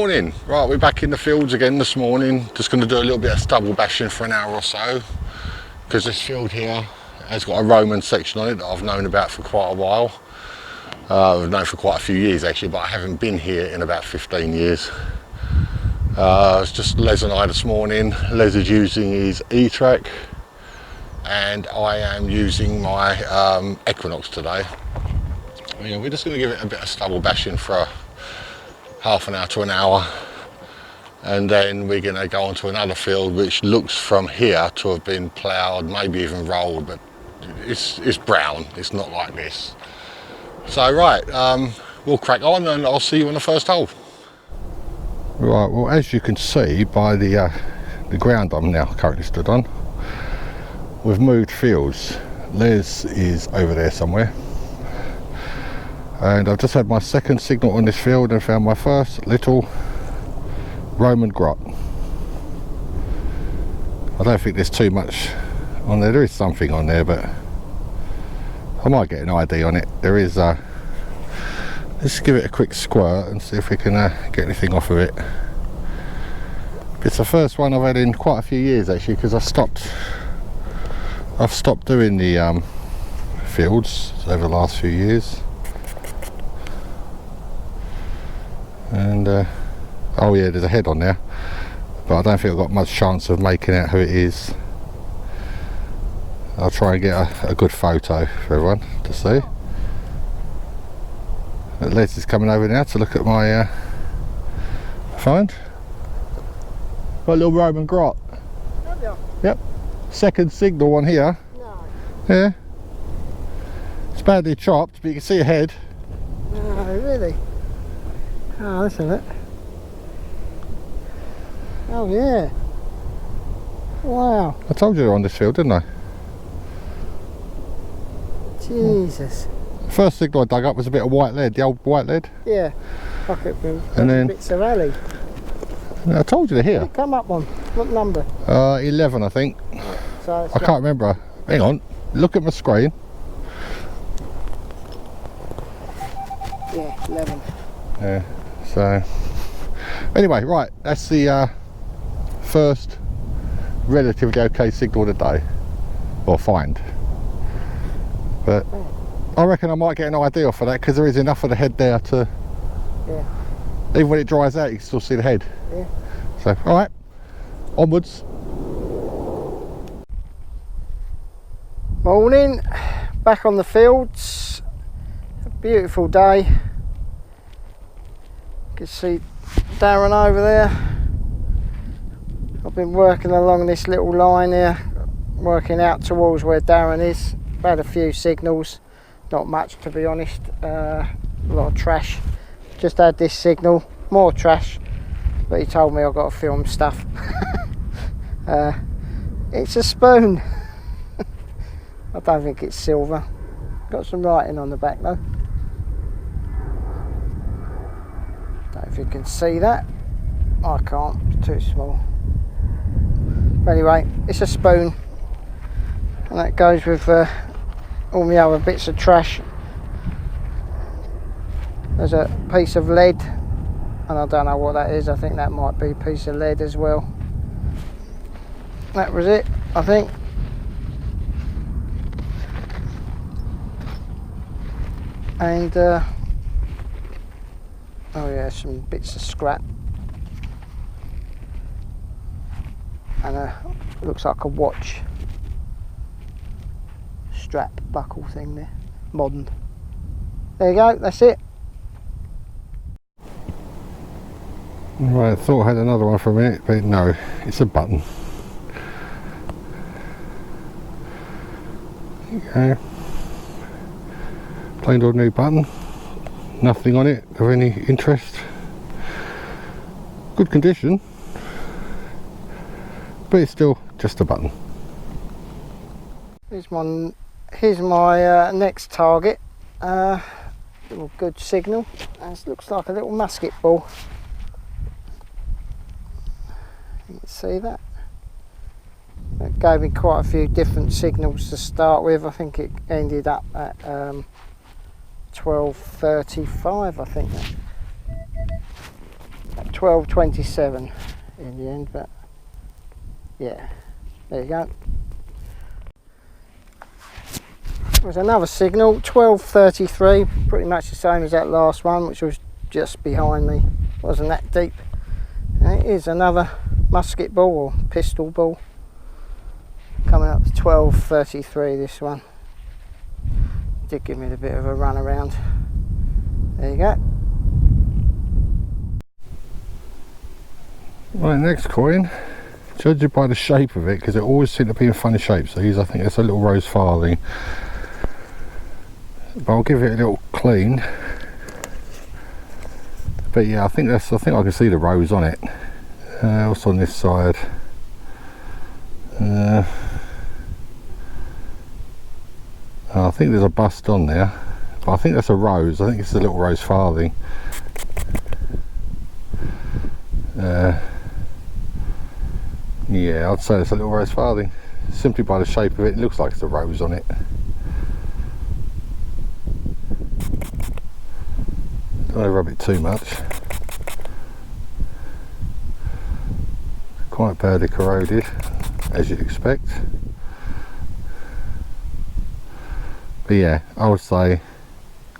Morning. Right, we're back in the fields again this morning. Just going to do a little bit of stubble bashing for an hour or so, because this field here has got a Roman section on it that I've known about for quite a while. I've known for quite a few years actually, but I haven't been here in about 15 years. It's just Les and I this morning. Les is using his E-Track and I am using my Equinox today. Yeah, we're just going to give it a bit of stubble bashing for half an hour to an hour, and then we're going to go on to another field which looks from here to have been ploughed, maybe even rolled, but it's brown, it's not like this. So right, we'll crack on and I'll see you on the first hole. Right, well, as you can see by the ground I'm now currently stood on, we've moved fields. Les is over there somewhere, and I've just had my second signal on this field and found my first little Roman grot. I don't think there's too much on there. There is something on there, but I might get an ID on it. There is let's give it a quick squirt and see if we can get anything off of it. It's the first one I've had in quite a few years actually, because I've stopped doing the fields over the last few years. And oh yeah, there's a head on there, but I don't think I've got much chance of making out who it is. I'll try and get a good photo for everyone to see. Les is coming over now to look at my find. Got a little Roman grot. Have you? Yep. Second signal one here. No. Yeah. It's badly chopped, but you can see a head. Oh, really? Oh, let's have it. Oh, yeah. Wow. I told you they're on this field, didn't I? Jesus. First signal I dug up was a bit of white lead, the old white lead. Yeah. Pocket boom. And then bits of alley. I told you they're here. Come up one. What number? 11, I think. Yeah, so I can't remember. Hang on. Look at my screen. Yeah, 11. Yeah. So anyway, right, that's the first relatively okay signal of the day, or find. But I reckon I might get an idea for that, because there is enough of the head there to, yeah, even when it dries out you can still see the head. Yeah. So alright, onwards. Morning, back on the fields. A beautiful day. You can see Darren over there. I've been working along this little line here, working out towards where Darren is. I've had a few signals, not much to be honest, a lot of trash. Just had this signal, more trash, but he told me I've got to film stuff. It's a spoon. I don't think it's silver. Got some writing on the back though. Don't know if you can see that. I can't, it's too small. But anyway, it's a spoon, and that goes with all my other bits of trash. There's a piece of lead, and I don't know what that is. I think that might be a piece of lead as well. That was it, I think. And oh yeah, some bits of scrap, and looks like a watch strap buckle thing there, modern. There you go, that's it. Right, I thought I had another one for a minute, but no, it's a button. There you go. Plain ordinary button, nothing on it of any interest. Good condition, but it's still just a button. Here's my next target. Little good signal. This looks like a little musket ball. You can see that. It gave me quite a few different signals to start with. I think it ended up at 12:35. I think that. At 12.27 in the end, but yeah, there you go. There's another signal, 12.33, pretty much the same as that last one, which was just behind me. Wasn't that deep. And it is another musket ball or pistol ball, coming up to 12.33 this one. Did give me a bit of a run around. There you go. Right, next coin, judge it by the shape of it, because it always seems to be in funny shapes. These, I think that's a little rose farthing, but I'll give it a little clean. But yeah, I think I can see the rose on it. Also on this side. I think there's a bust on there, but I think that's a rose. I think it's a little rose farthing. Yeah, I'd say it's a little rose farthing. Simply by the shape of it, it looks like it's a rose on it. Don't want to rub it too much. Quite badly corroded, as you'd expect. But yeah, I would say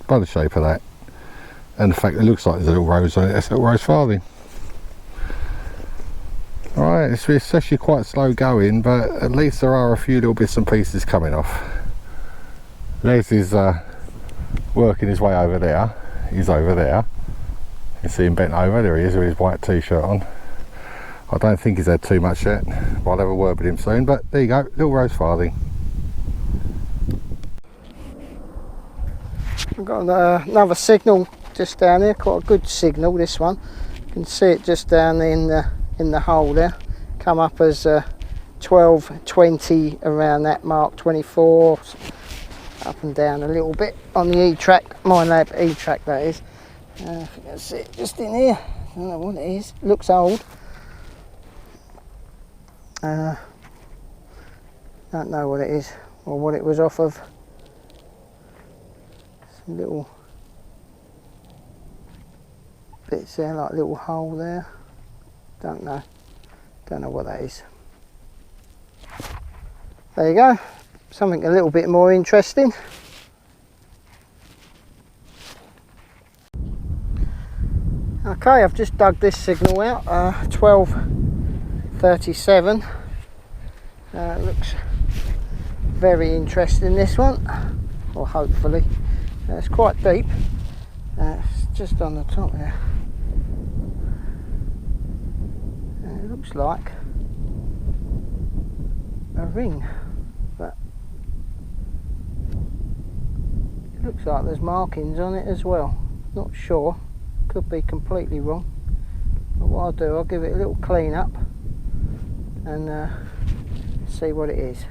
by the shape of that and the fact that it looks like there's a little rose on it, that's a little rose farthing. Alright, it's actually quite slow going, but at least there are a few little bits and pieces coming off. Les is working his way over there. He's over there. You can see him bent over. There he is with his white t-shirt on. I don't think he's had too much yet, but I'll have a word with him soon. But there you go, little rose farthing. I've got another signal just down here, quite a good signal this one. You can see it just down in the hole there. Come up as 12.20 around that mark, 24. Up and down a little bit on the E-track, my lab E-track that is. I think that's it, just in here. I don't know what it is, looks old. Don't know what it is or what it was off of. Some little bits there, like a little hole there. Don't know what that is. There you go, something a little bit more interesting. Okay, I've just dug this signal out, 12.37. Looks very interesting, this one, or hopefully. It's quite deep, it's just on the top there. And it looks like a ring, but it looks like there's markings on it as well. Not sure, could be completely wrong, but what I'll do, I'll give it a little clean up and see what it is.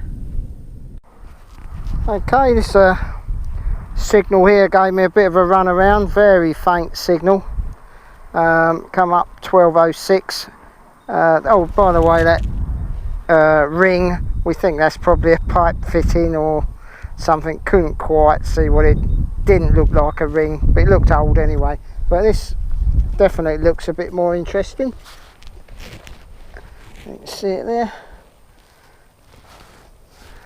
Okay, this signal here gave me a bit of a run around, very faint signal. Come up 12.06. Oh, by the way, that ring, we think that's probably a pipe fitting or something. Couldn't quite see what it didn't look like a ring, but it looked old anyway. But this definitely looks a bit more interesting. You can see it there.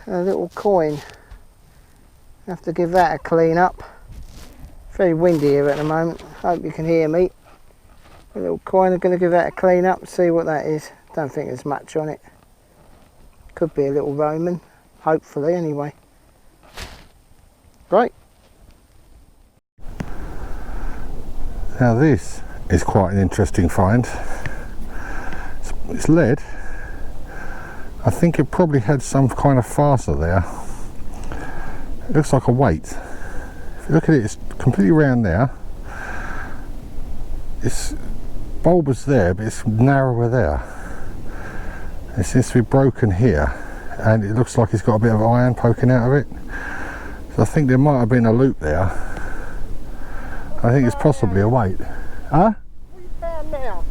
A little coin. Have to give that a clean up. Very windy here at the moment. Hope you can hear me. A little coin. I'm going to give that a clean up and see what that is. Don't think there's much on it. Could be a little Roman. Hopefully, anyway. Great. Now this is quite an interesting find. It's lead. I think it probably had some kind of fastener there. It looks like a weight. If you look at it, it's completely round there. It's bulbous there, but it's narrower there. It seems to be broken here, and it looks like it's got a bit of iron poking out of it. So I think there might have been a loop there. I think it's possibly a weight. Huh? What you found now?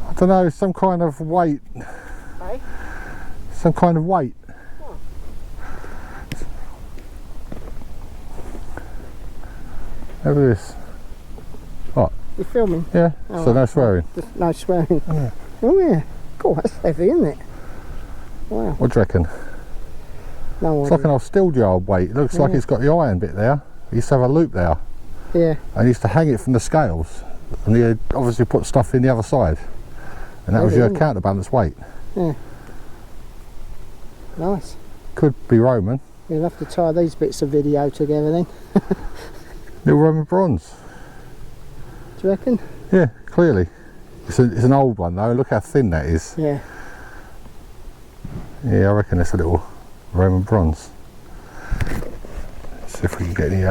I don't know, some kind of weight. Hey? Some kind of weight. Oh. Look at this. What? You filming? Yeah, Oh, so right. no swearing. Just no swearing. Yeah. Oh yeah. Cool, that's heavy, isn't it? Wow. What do you reckon? No It's idea. like an old steel jar weight. It looks like it's got the iron bit there. He used to have a loop there. Yeah. And he used to hang it from the scales. And he obviously put stuff in the other side. And that was your counterbalance weight. Yeah. Nice. Could be Roman. You'll have to tie these bits of video together then. Little Roman bronze. Do you reckon? Yeah, clearly. It's an old one though. Look how thin that is. Yeah. Yeah, I reckon it's a little Roman bronze. Let's see if we can get any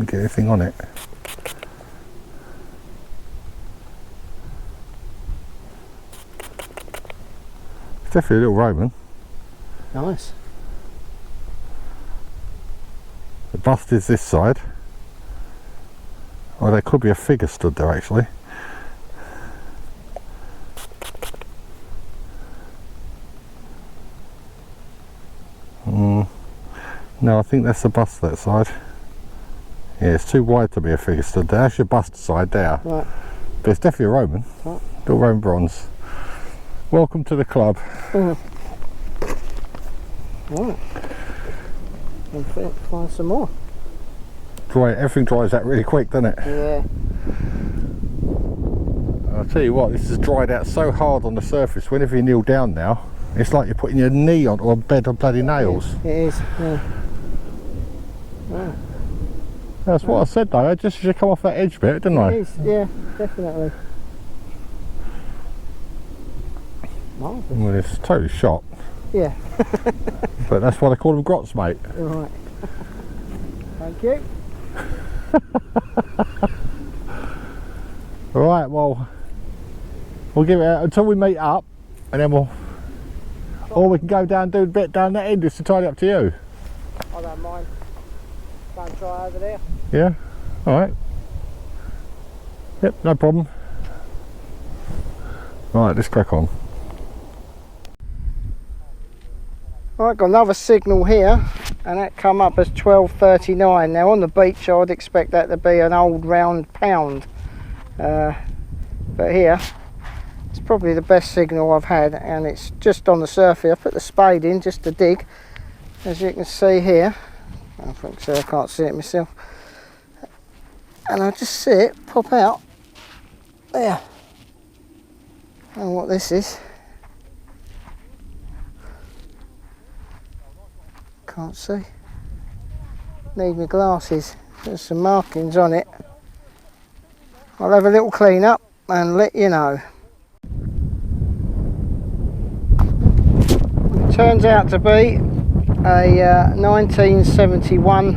get anything on it. It's definitely a little Roman. Nice. The bust is this side. Oh, there could be a figure stood there actually. No, I think that's the bust that side. Yeah, it's too wide to be a figure stood there. That's your bust side there. Right. But it's definitely a Roman. Right. Little Roman bronze. Welcome to the club. Right. And find some more. Everything dries out really quick, doesn't it? Yeah. I'll tell you what, this has dried out so hard on the surface. Whenever you kneel down now, it's like you're putting your knee onto a bed of bloody nails. It is. Yeah. Wow. That's what I said though, just as you come off that edge bit, didn't I? It is. Yeah, definitely. Marvellous. Well, it's totally shot. Yeah. But that's why they call them grots, mate. Right. Thank you. Right, well, we'll give it out until we meet up, and then or we can go down and do a bit down that end. It's entirely up to you. I don't mind. Go and try over there. Yeah. All right. Yep, no problem. Right, let's crack on. Right, got another signal here, and that come up as 12.39. Now on the beach I would expect that to be an old round pound, but here it's probably the best signal I've had, and it's just on the surface. I put the spade in just to dig, as you can see here. I think so, I can't see it myself, and I just see it pop out there. I don't know what this is. Can't see. Need my glasses. There's some markings on it. I'll have a little clean up and let you know. It turns out to be a 1971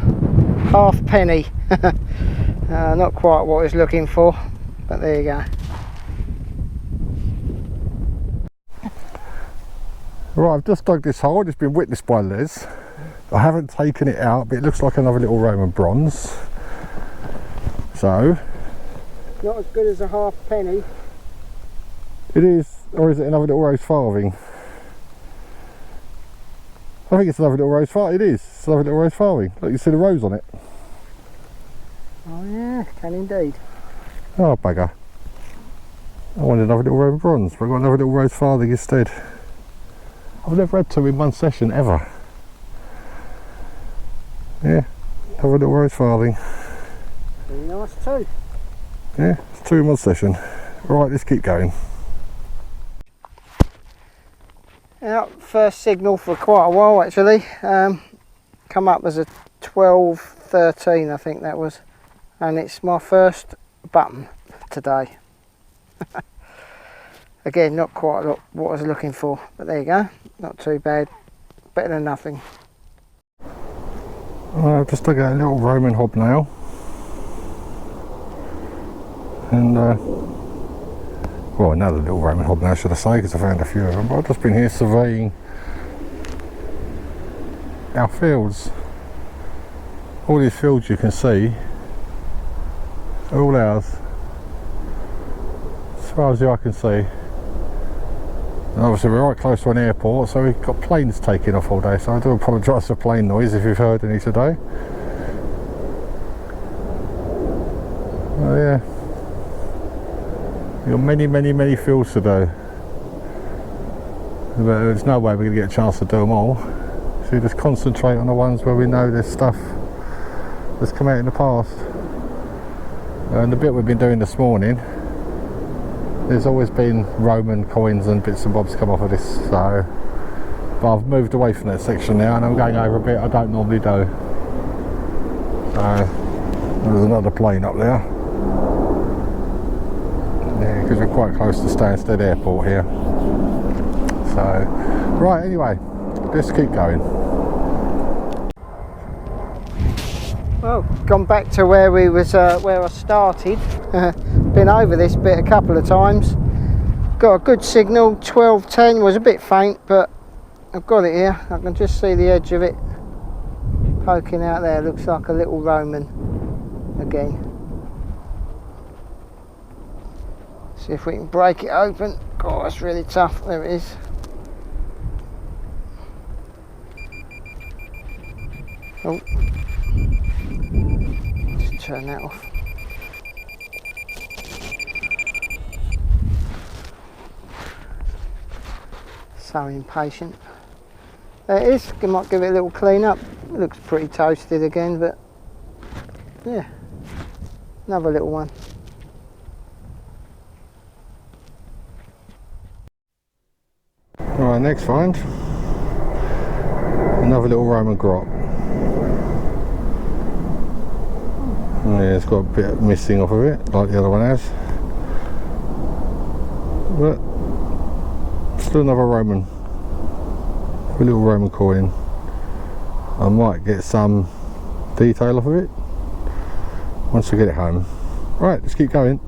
halfpenny. Not quite what I was looking for, but there you go. Right, I've just dug this hole. It's been witnessed by Les. I haven't taken it out, but it looks like another little Roman bronze. So, Not as good as a halfpenny. it is, or is it another little rose farthing? I think it's another little rose farthing. It is. It's another little rose farthing. Look, you see the rose on it. Oh yeah, can indeed. Oh bugger. I wanted another little Roman bronze, but I got another little rose farthing instead. I've never had two in one session ever. Yeah, another little rose farthing. Very nice too. Yeah, it's two in one session. Right, let's keep going. Out first signal for quite a while actually. Come up as a 12.13 I think that was, and it's my first button today. Again, not quite what I was looking for, but there you go. Not too bad. Better than nothing. I've just dug out a little Roman hobnail, and well, another little Roman hobnail should I say, because I found a few of them. But I've just been here surveying our fields. All these fields you can see are all ours, as far as the eye can see. And obviously we're right close to an airport, so we've got planes taking off all day, so I do apologise for plane noise if you've heard any today. Oh yeah, we've got many fields to do, but there's no way we're going to get a chance to do them all, so we just concentrate on the ones where we know there's stuff that's come out in the past. And the bit we've been doing this morning, there's always been Roman coins and bits and bobs come off of this, so but I've moved away from that section now and I'm going over a bit I don't normally do. So there's another plane up there. Yeah, because we're quite close to Stansted Airport here. So, right, anyway, let's keep going. Well, gone back to where we was, where I started. Been over this bit a couple of times. Got a good signal. 1210 was a bit faint, but I've got it here. I can just see the edge of it poking out there. Looks like a little Roman again. See if we can break it open. Oh, that's really tough. There it is. Oh, just turn that off. So impatient. There it is. I might give it a little clean up. It looks pretty toasted again, but yeah, another little one. Right, next find, another little Roman grot. Yeah, it's got a bit missing off of it, like the other one has. But still another Roman, a little Roman coin. I might get some detail off of it once I get it home. Right, let's keep going.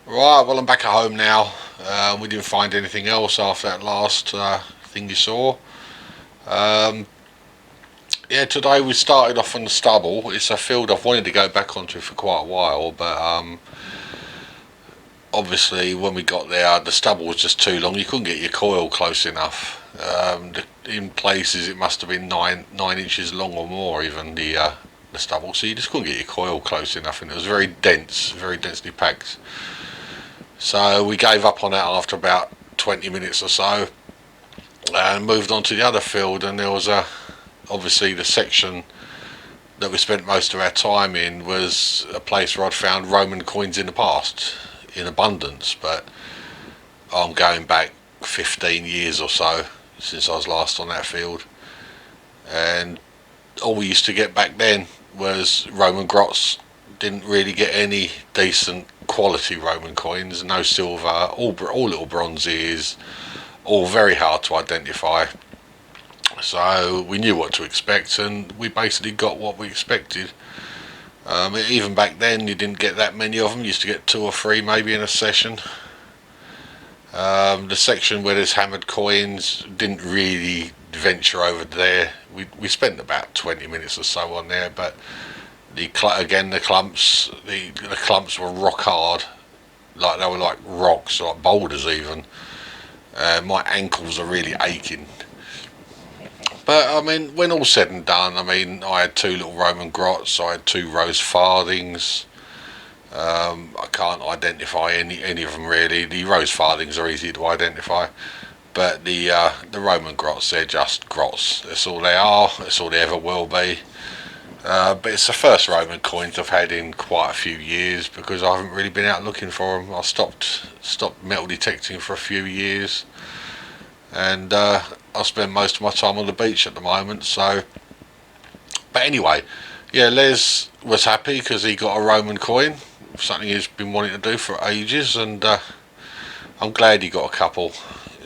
Right, well I'm back at home now. We didn't find anything else after that last thing you saw. Yeah, today we started off on the stubble. It's a field I've wanted to go back onto for quite a while, but obviously when we got there the stubble was just too long. You couldn't get your coil close enough. In places it must have been 9 inches long or more, even the stubble, so you just couldn't get your coil close enough, and it was very dense, very densely packed. So we gave up on that after about 20 minutes or so and moved on to the other field, and there was obviously the section that we spent most of our time in was a place where I'd found Roman coins in the past in abundance, but I'm going back 15 years or so since I was last on that field, and all we used to get back then was Roman grots. Didn't really get any decent quality Roman coins, no silver, all little bronzes, all very hard to identify. So we knew what to expect, and we basically got what we expected. Even back then you didn't get that many of them. You used to get 2 or 3 maybe in a session. The section where there's hammered coins, didn't really venture over there. We spent about 20 minutes or so on there, but the clumps were rock hard, like they were like rocks, like boulders even. My ankles are really aching. But I mean, when all said and done, I mean, I had 2 little Roman grots, I had 2 rose farthings. I can't identify any of them really. The rose farthings are easy to identify, but the Roman grots, they're just grots. That's all they are. That's all they ever will be. But it's the first Roman coins I've had in quite a few years, because I haven't really been out looking for them. I stopped metal detecting for a few years, and I spend most of my time on the beach at the moment. So, but anyway, yeah, Les was happy because he got a Roman coin, something he's been wanting to do for ages, and I'm glad he got a couple.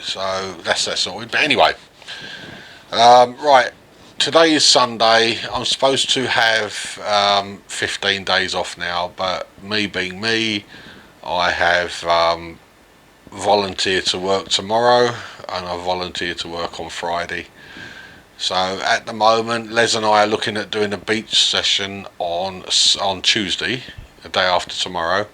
So that's that sorted. But anyway, right. Today is Sunday. I'm supposed to have 15 days off now, but me being me, I have volunteered to work tomorrow, and I volunteered to work on Friday. So at the moment, Les and I are looking at doing a beach session on Tuesday, the day after tomorrow.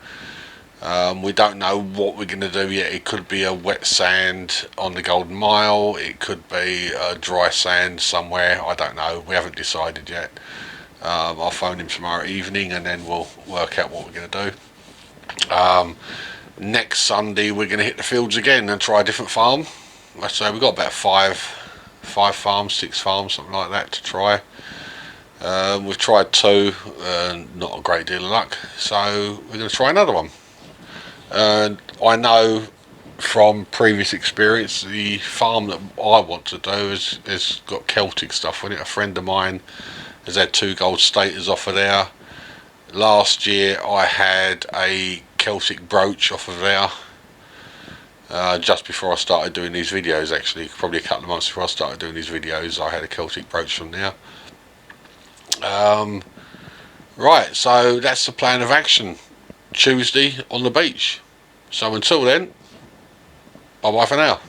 We don't know what we're going to do yet. It could be a wet sand on the Golden Mile, it could be a dry sand somewhere, I don't know, we haven't decided yet. I'll phone him tomorrow evening and then we'll work out what we're going to do. Next Sunday we're going to hit the fields again and try a different farm. Let's say we've got about five farms, 6 farms, something like that to try. We've tried 2, not a great deal of luck, so we're going to try another one. And I know from previous experience the farm that I want to do has got Celtic stuff on it. A friend of mine has had 2 gold staters off of there. Last year I had a Celtic brooch off of there, just before I started doing these videos, actually probably a couple of months before I started doing these videos I had a Celtic brooch from there. Right, so that's the plan of action. Tuesday on the beach. So until then, bye bye for now.